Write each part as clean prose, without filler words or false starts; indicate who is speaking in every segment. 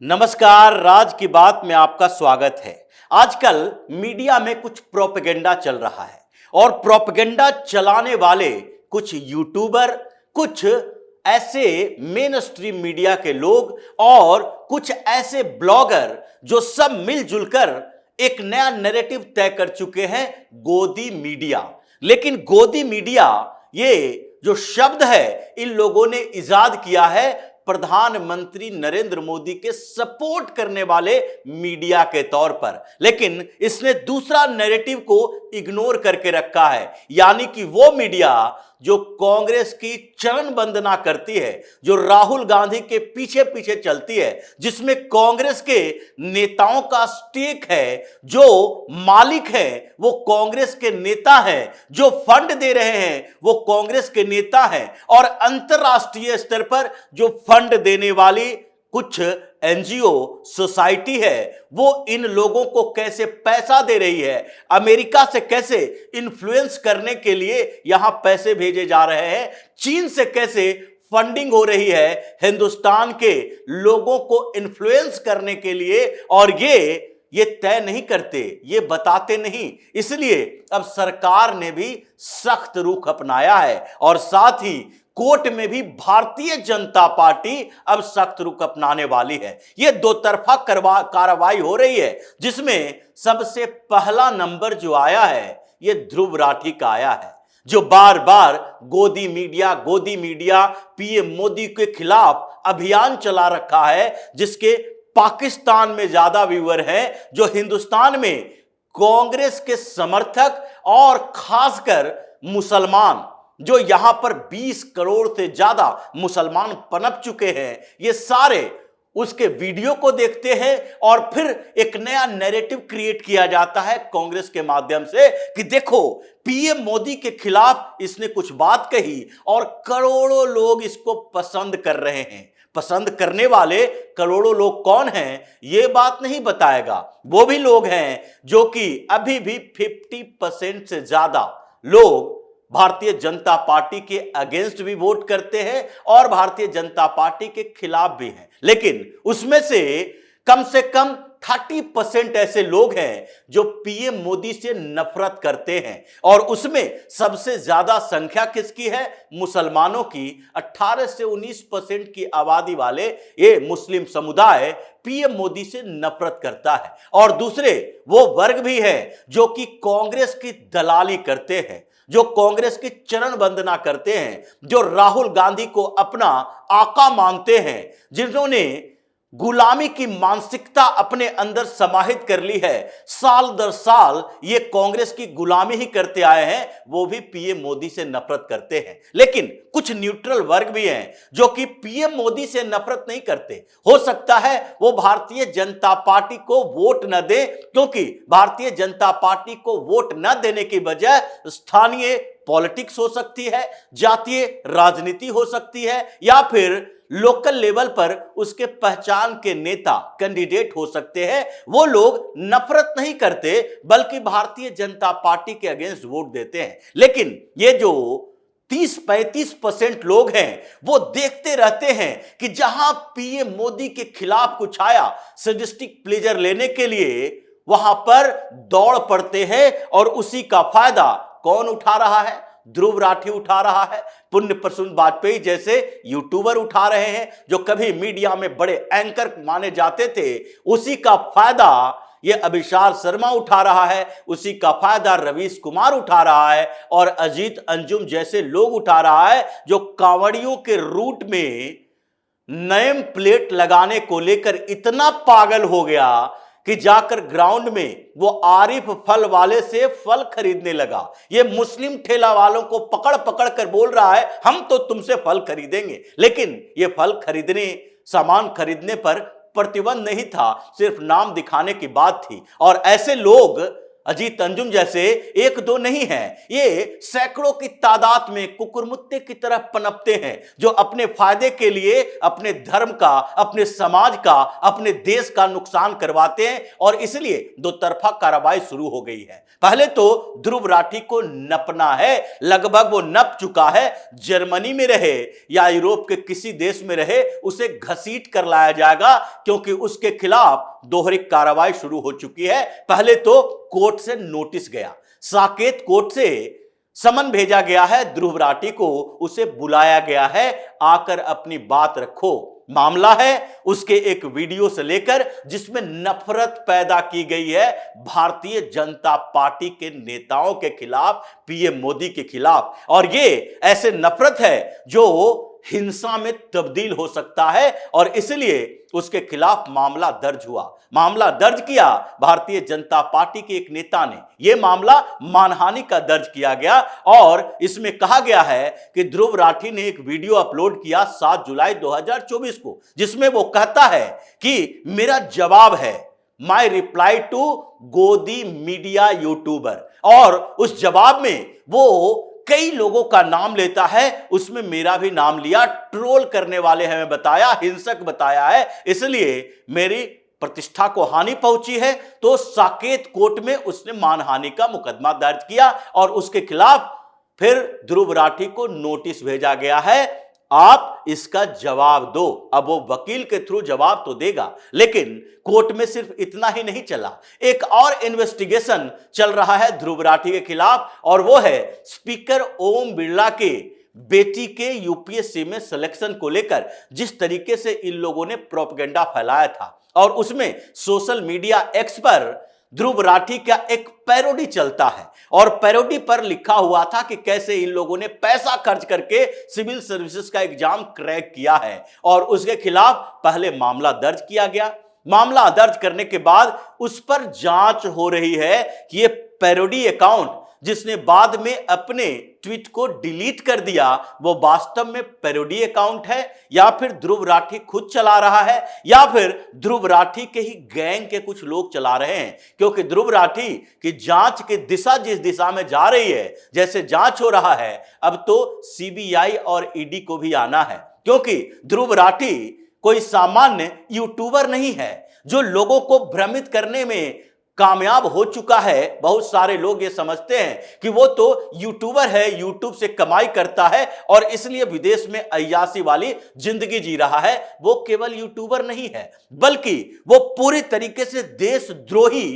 Speaker 1: नमस्कार, राज की बात में आपका स्वागत है। आजकल मीडिया में कुछ प्रोपेगेंडा चल रहा है और प्रोपेगेंडा चलाने वाले कुछ यूट्यूबर, कुछ ऐसे मेन स्ट्रीम मीडिया के लोग और कुछ ऐसे ब्लॉगर जो सब मिलजुल कर एक नया नैरेटिव तय कर चुके हैं, गोदी मीडिया। लेकिन गोदी मीडिया ये जो शब्द है इन लोगों ने इजाद किया है प्रधानमंत्री नरेंद्र मोदी के सपोर्ट करने वाले मीडिया के तौर पर, लेकिन इसने दूसरा नैरेटिव को इग्नोर करके रखा है। यानी कि वो मीडिया जो कांग्रेस की चरण वंदना करती है, जो राहुल गांधी के पीछे पीछे चलती है, जिसमें कांग्रेस के नेताओं का स्टेक है, जो मालिक है वो कांग्रेस के नेता हैं, जो फंड दे रहे हैं वो कांग्रेस के नेता हैं, और अंतरराष्ट्रीय स्तर पर जो फंड देने वाली कुछ एनजीओ सोसाइटी है वो इन लोगों को कैसे पैसा दे रही है, अमेरिका से कैसे इन्फ्लुएंस करने के लिए यहां पैसे भेजे जा रहे हैं, चीन से कैसे फंडिंग हो रही है हिंदुस्तान के लोगों को इन्फ्लुएंस करने के लिए, और ये तय नहीं करते, ये बताते नहीं। इसलिए अब सरकार ने भी सख्त रुख अपनाया है और साथ ही कोर्ट में भी भारतीय जनता पार्टी अब सख्त रुख अपनाने वाली है। यह दो तरफा कार्रवाई हो रही है, जिसमें सबसे पहला नंबर जो आया है यह ध्रुव राठी का आया है, जो बार बार गोदी मीडिया पीएम मोदी के खिलाफ अभियान चला रखा है, जिसके पाकिस्तान में ज्यादा व्यूअर हैं, जो हिंदुस्तान में कांग्रेस के समर्थक और खासकर मुसलमान, जो यहां पर 20 करोड़ से ज्यादा मुसलमान पनप चुके हैं, ये सारे उसके वीडियो को देखते हैं और फिर एक नया नैरेटिव क्रिएट किया जाता है कांग्रेस के माध्यम से कि देखो पीएम मोदी के खिलाफ इसने कुछ बात कही और करोड़ों लोग इसको पसंद कर रहे हैं। पसंद करने वाले करोड़ों लोग कौन हैं ये बात नहीं बताएगा। वो भी लोग हैं जो कि अभी भी 50% से ज्यादा लोग भारतीय जनता पार्टी के अगेंस्ट भी वोट करते हैं और भारतीय जनता पार्टी के खिलाफ भी हैं, लेकिन उसमें से कम 30% ऐसे लोग हैं जो पीएम मोदी से नफरत करते हैं, और उसमें सबसे ज्यादा संख्या किसकी है? मुसलमानों की। 18 से 19% की आबादी वाले ये मुस्लिम समुदाय पीएम मोदी से नफरत करता है, और दूसरे वो वर्ग भी है जो कि कांग्रेस की दलाली करते हैं, जो कांग्रेस की चरण वंदना करते हैं, जो राहुल गांधी को अपना आका मानते हैं, जिन्होंने गुलामी की मानसिकता अपने अंदर समाहित कर ली है। साल दर साल ये कांग्रेस की गुलामी ही करते आए हैं, वो भी पीएम मोदी से नफरत करते हैं। लेकिन कुछ न्यूट्रल वर्ग भी हैं जो कि पीएम मोदी से नफरत नहीं करते। हो सकता है वो भारतीय जनता पार्टी को वोट न दे, क्योंकि भारतीय जनता पार्टी को वोट न देने की वजह स्थानीय पॉलिटिक्स हो सकती है, जातीय राजनीति हो सकती है, या फिर लोकल लेवल पर उसके पहचान के नेता कैंडिडेट हो सकते हैं। वो लोग नफरत नहीं करते बल्कि भारतीय जनता पार्टी के अगेंस्ट वोट देते हैं। लेकिन ये जो 30-35% लोग हैं वो देखते रहते हैं कि जहां पीएम मोदी के खिलाफ कुछ आया सैडिस्टिक प्लेजर लेने के लिए वहां पर दौड़ पड़ते हैं, और उसी का फायदा कौन उठा रहा है? ध्रुव राठी उठा रहा है, पुण्य प्रसून वाजपेयी जैसे यूट्यूबर उठा रहे हैं, जो कभी मीडिया में बड़े एंकर माने जाते थे। उसी का फायदा ये अभिषार शर्मा उठा रहा है, उसी का फायदा रवीश कुमार उठा रहा है, और अजीत अंजुम जैसे लोग उठा रहा है, जो कांवड़ियों के रूट में नेम प्लेट लगाने को लेकर इतना पागल हो गया कि जाकर ग्राउंड में वो आरिफ फल वाले से फल खरीदने लगा। ये मुस्लिम ठेला वालों को पकड़ पकड़ कर बोल रहा है हम तो तुमसे फल खरीदेंगे, लेकिन ये फल खरीदने, सामान खरीदने पर प्रतिबंध नहीं था, सिर्फ नाम दिखाने की बात थी। और ऐसे लोग अजीत अंजुम जैसे एक दो नहीं हैं, ये सैकड़ों की तादाद में कुकुरमुत्ते की तरह पनपते हैं, जो अपने फायदे के लिए अपने धर्म का, अपने समाज का, अपने देश का नुकसान करवाते हैं। और इसलिए दो तरफा कार्रवाई शुरू हो गई है। पहले तो ध्रुव राठी को नपना है, लगभग वो नप चुका है। जर्मनी में रहे या यूरोप के किसी देश में रहे, उसे घसीट कर लाया जाएगा, क्योंकि उसके खिलाफ दोहरी कार्रवाई शुरू हो चुकी है। पहले तो कोर्ट से नोटिस गया, साकेत कोर्ट से समन भेजा गया है, ध्रुव राठी को उसे बुलाया गया है, आकर अपनी बात रखो। मामला है उसके एक वीडियो से लेकर जिसमें नफरत पैदा की गई है भारतीय जनता पार्टी के नेताओं के खिलाफ, पीएम मोदी के खिलाफ। और ये ऐसे नफरत है जो हिंसा में तब्दील हो सकता है, और इसलिए उसके खिलाफ मामला दर्ज हुआ। मामला दर्ज किया भारतीय जनता पार्टी के एक नेता ने। यह मामला मानहानि का दर्ज किया गया, और इसमें कहा गया है कि ध्रुव राठी ने एक वीडियो अपलोड किया 7 जुलाई 2024 को, जिसमें वो कहता है कि मेरा जवाब है, माई रिप्लाई टू गोदी मीडिया यूट्यूबर। और उस जवाब में वो कई लोगों का नाम लेता है, उसमें मेरा भी नाम लिया। ट्रोल करने वाले हमें बताया, हिंसक बताया है, इसलिए मेरी प्रतिष्ठा को हानि पहुंची है। तो साकेत कोर्ट में उसने मानहानि का मुकदमा दर्ज किया, और उसके खिलाफ फिर ध्रुव राठी को नोटिस भेजा गया है, आप इसका जवाब दो। अब वो वकील के थ्रू जवाब तो देगा, लेकिन कोर्ट में सिर्फ इतना ही नहीं चला, एक और इन्वेस्टिगेशन चल रहा है ध्रुव राठी के खिलाफ, और वो है स्पीकर ओम बिरला के बेटी के यूपीएससी में सिलेक्शन को लेकर जिस तरीके से इन लोगों ने प्रोपेगेंडा फैलाया था। और उसमें सोशल मीडिया एक्स पर ध्रुव राठी का एक पैरोडी चलता है, और पैरोडी पर लिखा हुआ था कि कैसे इन लोगों ने पैसा खर्च करके सिविल सर्विसेज का एग्जाम क्रैक किया है, और उसके खिलाफ पहले मामला दर्ज किया गया। मामला दर्ज करने के बाद उस पर जांच हो रही है कि ये पैरोडी अकाउंट जिसने बाद में अपने ट्वीट को डिलीट कर दिया, वो वास्तव में पैरोडी अकाउंट है, या फिर ध्रुव राठी खुद चला रहा है, या फिर ध्रुव राठी के ही गैंग के कुछ लोग चला रहे हैं। क्योंकि ध्रुव राठी की जांच की दिशा जिस दिशा में जा रही है, जैसे जांच हो रहा है, अब तो सीबीआई और ईडी को भी आना है। क्योंकि ध्रुव राठी कोई सामान्य यूट्यूबर नहीं है जो लोगों को भ्रमित करने में कामयाब हो चुका है। बहुत सारे लोग ये समझते हैं कि वो तो यूट्यूबर है, यूट्यूब से कमाई करता है और इसलिए विदेश में अय्याशी वाली जिंदगी जी रहा है। वो केवल यूट्यूबर नहीं है, बल्कि वो पूरी तरीके से देशद्रोही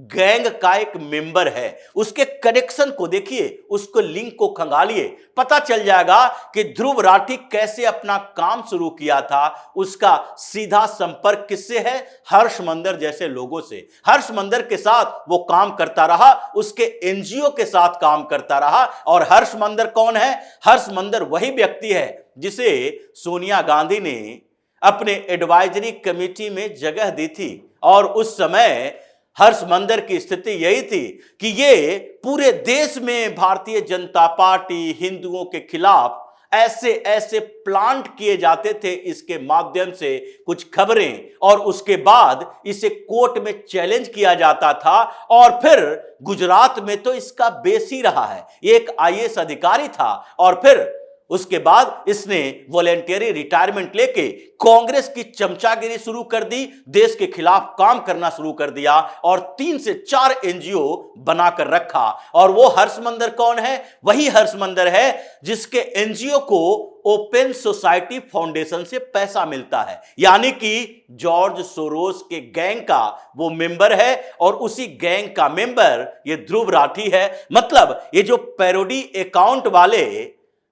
Speaker 1: गैंग का एक मेंबर है। उसके कनेक्शन को देखिए, उसको लिंक को खंगालिए, पता चल जाएगा कि ध्रुव राठी कैसे अपना काम शुरू किया था। उसका सीधा संपर्क किससे है? हर्ष मंदर जैसे लोगों से। हर्ष मंदर के साथ वो काम करता रहा, उसके एनजीओ के साथ काम करता रहा। और हर्ष मंदर कौन है? हर्ष मंदर वही व्यक्ति है जिसे सोनिया गांधी ने अपने एडवाइजरी कमेटी में जगह दी थी। और उस समय हर्ष मंदर की स्थिति यही थी कि ये पूरे देश में भारतीय जनता पार्टी हिंदुओं के खिलाफ ऐसे ऐसे प्लांट किए जाते थे, इसके माध्यम से कुछ खबरें, और उसके बाद इसे कोर्ट में चैलेंज किया जाता था। और फिर गुजरात में तो इसका बेस ही रहा है, ये एक आईएएस अधिकारी था, और फिर उसके बाद इसने वॉलेंटियरी रिटायरमेंट लेके कांग्रेस की चमचागिरी शुरू कर दी, देश के खिलाफ काम करना शुरू कर दिया, और 3 से 4 एनजीओ बनाकर रखा। और वो हर्ष मंदर कौन है? वही हर्ष मंदर है जिसके एनजीओ को ओपन सोसाइटी फाउंडेशन से पैसा मिलता है, यानी कि जॉर्ज सोरोस के गैंग का वो मेंबर है, और उसी गैंग का मेंबर ये ध्रुव राठी है। मतलब ये जो पैरोडी अकाउंट वाले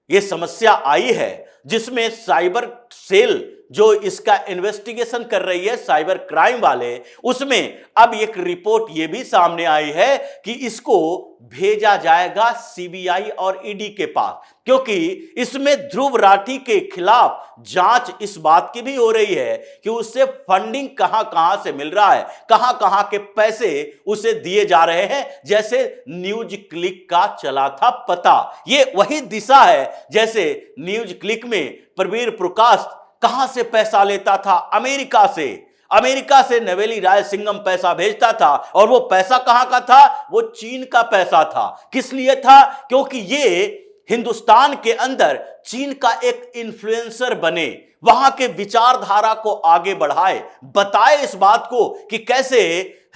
Speaker 1: ये समस्या आई है, जिसमें साइबर सेल जो इसका इन्वेस्टिगेशन कर रही है, साइबर क्राइम वाले, उसमें अब एक रिपोर्ट ये भी सामने आई है कि इसको भेजा जाएगा सीबीआई और ईडी के पास, क्योंकि इसमें ध्रुव राठी के खिलाफ जांच इस बात की भी हो रही है कि उससे फंडिंग कहां कहां से मिल रहा है, कहां कहां के पैसे उसे दिए जा रहे हैं। जैसे न्यूज क्लिक का चला था पता, ये वही दिशा है जैसे न्यूज क्लिक में प्रवीर प्रकाश कहां से पैसा लेता था? अमेरिका से। अमेरिका से नवेली रायसिंघम पैसा भेजता था और वो पैसा कहां का था? वो चीन का पैसा था। किस लिए था? क्योंकि ये हिंदुस्तान के अंदर चीन का एक इन्फ्लुएंसर बने, वहां के विचारधारा को आगे बढ़ाए, बताए इस बात को कि कैसे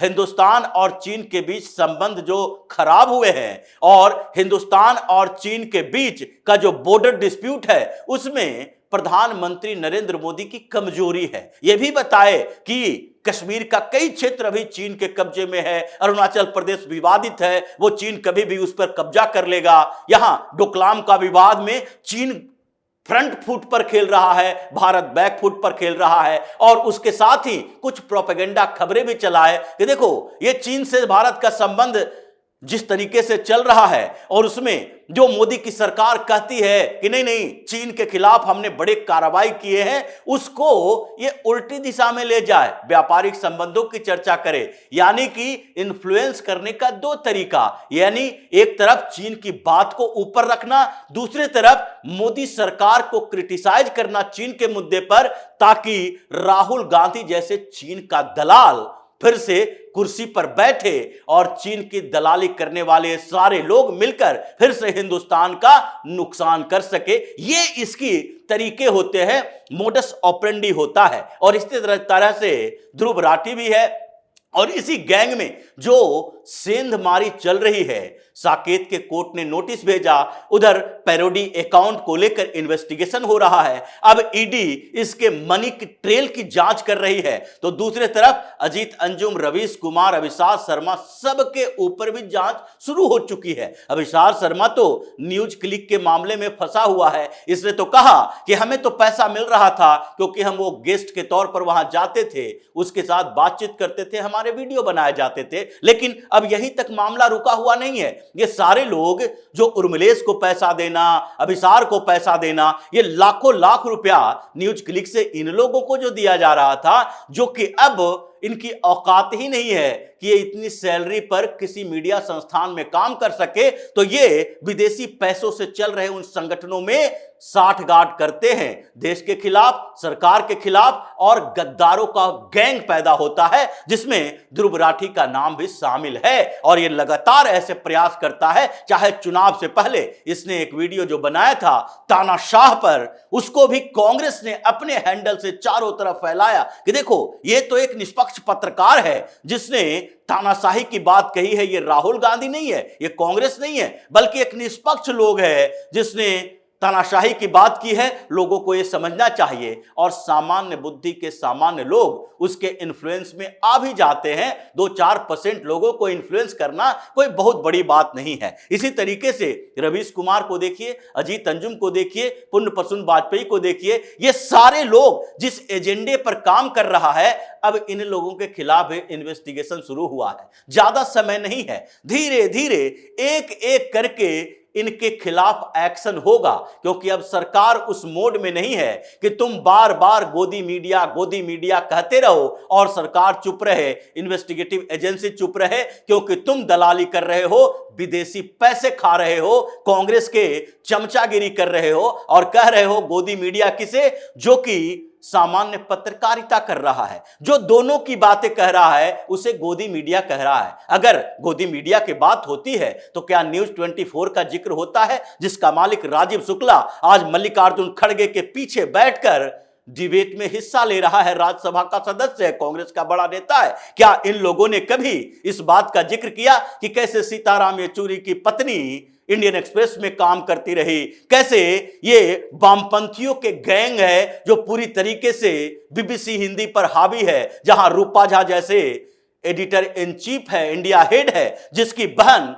Speaker 1: हिंदुस्तान और चीन के बीच संबंध जो खराब हुए हैं और हिंदुस्तान और चीन के बीच का जो बॉर्डर डिस्प्यूट है उसमें प्रधानमंत्री नरेंद्र मोदी की कमजोरी है। यह भी बताए कि कश्मीर का कई क्षेत्र अभी चीन के कब्जे में है, अरुणाचल प्रदेश विवादित है, वो चीन कभी भी उस पर कब्जा कर लेगा। यहां डोकलाम का विवाद में चीन फ्रंट फुट पर खेल रहा है, भारत बैक फुट पर खेल रहा है और उसके साथ ही कुछ प्रोपेगेंडा खबरें भी चलाए कि देखो ये चीन से भारत का संबंध जिस तरीके से चल रहा है और उसमें जो मोदी की सरकार कहती है कि नहीं नहीं चीन के खिलाफ हमने बड़े कार्रवाई किए हैं, उसको ये उल्टी दिशा में ले जाए, व्यापारिक संबंधों की चर्चा करे। यानी कि इन्फ्लुएंस करने का दो तरीका, यानी एक तरफ चीन की बात को ऊपर रखना, दूसरी तरफ मोदी सरकार को क्रिटिसाइज करना चीन के मुद्दे पर, ताकि राहुल गांधी जैसे चीन का दलाल फिर से कुर्सी पर बैठे और चीन की दलाली करने वाले सारे लोग मिलकर फिर से हिंदुस्तान का नुकसान कर सके। ये इसकी तरीके होते हैं, मोडस ऑपरेंडी होता है। और इसी तरह से ध्रुव राठी भी है और इसी गैंग में जो सेंधमारी चल रही है, साकेत के कोर्ट ने नोटिस भेजा, उधर पैरोडी अकाउंट को लेकर इन्वेस्टिगेशन हो रहा है, अब ईडी इसके मनी की ट्रेल की जांच कर रही है, तो दूसरी तरफ अजीत अंजुम, रवीश कुमार, अभिसार शर्मा सबके ऊपर भी जांच शुरू हो चुकी है। अभिसार शर्मा तो न्यूज क्लिक के मामले में फंसा हुआ है। इसने तो कहा कि हमें तो पैसा मिल रहा था क्योंकि हम वो गेस्ट के तौर पर वहां जाते थे, उसके साथ बातचीत करते थे, हमारे वीडियो बनाए जाते थे। लेकिन अब यहीं तक मामला रुका हुआ नहीं है। ये सारे लोग जो उर्मिलेश को पैसा देना, अभिसार को पैसा देना, ये लाखों लाख रुपया न्यूज क्लिक से इन लोगों को जो दिया जा रहा था, जो कि अब इनकी औकात ही नहीं है कि ये इतनी सैलरी पर किसी मीडिया संस्थान में काम कर सके, तो ये विदेशी पैसों से चल रहे उन संगठनों में साठगांठ करते हैं, देश के खिलाफ, सरकार के खिलाफ, और गद्दारों का गैंग पैदा होता है जिसमें ध्रुव राठी का नाम भी शामिल है। और ये लगातार ऐसे प्रयास करता है, चाहे चुनाव से पहले इसने एक वीडियो जो बनाया था तानाशाह पर, उसको भी कांग्रेस ने अपने हैंडल से चारों तरफ फैलाया कि देखो ये तो एक निष्पक्ष पत्रकार है जिसने तानाशाही की बात कही है। ये राहुल गांधी नहीं है, ये कांग्रेस नहीं है, बल्कि एक निष्पक्ष लोग है जिसने तानाशाही की बात की है। लोगों को यह समझना चाहिए और सामान्य बुद्धि के सामान्य लोग उसके इन्फ्लुएंस में आ भी जाते हैं। 2-4% लोगों को इन्फ्लुएंस करना कोई बहुत बड़ी बात नहीं है। इसी तरीके से रवीश कुमार को देखिए, अजीत अंजुम को देखिए, पुण्य प्रसून वाजपेयी को देखिए, ये सारे लोग जिस एजेंडे पर काम कर रहा है, अब इन लोगों के खिलाफ इन्वेस्टिगेशन शुरू हुआ है। ज्यादा समय नहीं है, धीरे धीरे एक एक करके इनके खिलाफ एक्शन होगा, क्योंकि अब सरकार उस मोड में नहीं है कि तुम बार बार गोदी मीडिया कहते रहो और सरकार चुप रहे, इन्वेस्टिगेटिव एजेंसी चुप रहे, क्योंकि तुम दलाली कर रहे हो, विदेशी पैसे खा रहे हो, कांग्रेस के चमचागिरी कर रहे हो और कह रहे हो गोदी मीडिया किसे, जो कि सामान्य पत्रकारिता कर रहा है, जो दोनों की बातें कह रहा है उसे गोदी मीडिया कह रहा है। अगर गोदी मीडिया की बात होती है तो क्या न्यूज 24 का जिक्र होता है, जिसका मालिक राजीव शुक्ला आज मल्लिकार्जुन खड़गे के पीछे बैठकर डिबेट में हिस्सा ले रहा है, राज्यसभा का सदस्य है, कांग्रेस का बड़ा नेता है। क्या इन लोगों ने कभी इस बात का जिक्र किया कि कैसे सीताराम येचुरी की पत्नी इंडियन एक्सप्रेस में काम करती रही, कैसे ये वामपंथियों के गैंग है जो पूरी तरीके से बीबीसी हिंदी पर हावी है, जहां रूपा झा जैसे एडिटर इन चीफ है, इंडिया हेड है, जिसकी बहन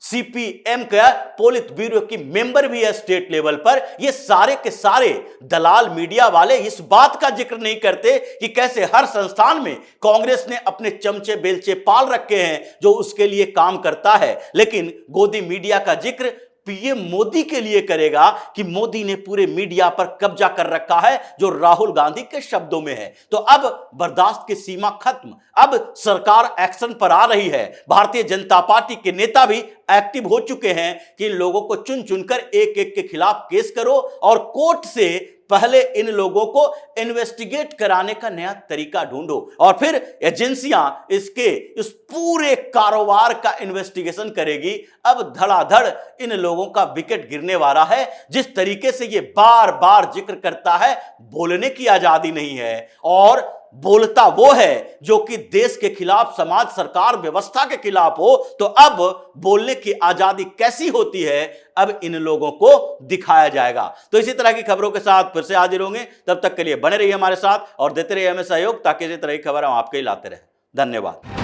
Speaker 1: सीपीएम का पोलित ब्यूरो की मेंबर भी है स्टेट लेवल पर। ये सारे के सारे दलाल मीडिया वाले इस बात का जिक्र नहीं करते कि कैसे हर संस्थान में कांग्रेस ने अपने चमचे बेलचे पाल रखे हैं जो उसके लिए काम करता है। लेकिन गोदी मीडिया का जिक्र पीएम मोदी के लिए करेगा कि मोदी ने पूरे मीडिया पर कब्जा कर रखा है, जो राहुल गांधी के शब्दों में है। तो अब बर्दाश्त की सीमा खत्म, अब सरकार एक्शन पर आ रही है। भारतीय जनता पार्टी के नेता भी एक्टिव हो चुके हैं कि इन लोगों को चुन चुनकर एक एक के खिलाफ केस करो और कोर्ट से पहले इन लोगों को इन्वेस्टिगेट कराने का नया तरीका ढूंढो और फिर एजेंसियां इसके इस पूरे कारोबार का इन्वेस्टिगेशन करेगी। अब धड़ाधड़ इन लोगों का विकेट गिरने वाला है। जिस तरीके से ये बार बार जिक्र करता है बोलने की आजादी नहीं है और बोलता वो है जो कि देश के खिलाफ, समाज, सरकार, व्यवस्था के खिलाफ हो, तो अब बोलने की आजादी कैसी होती है अब इन लोगों को दिखाया जाएगा। तो इसी तरह की खबरों के साथ फिर से हाजिर होंगे। तब तक के लिए बने रहिए हमारे साथ और देते रहिए हमें सहयोग ताकि इसी तरह की खबर हम आपके लिए लाते रहे। धन्यवाद।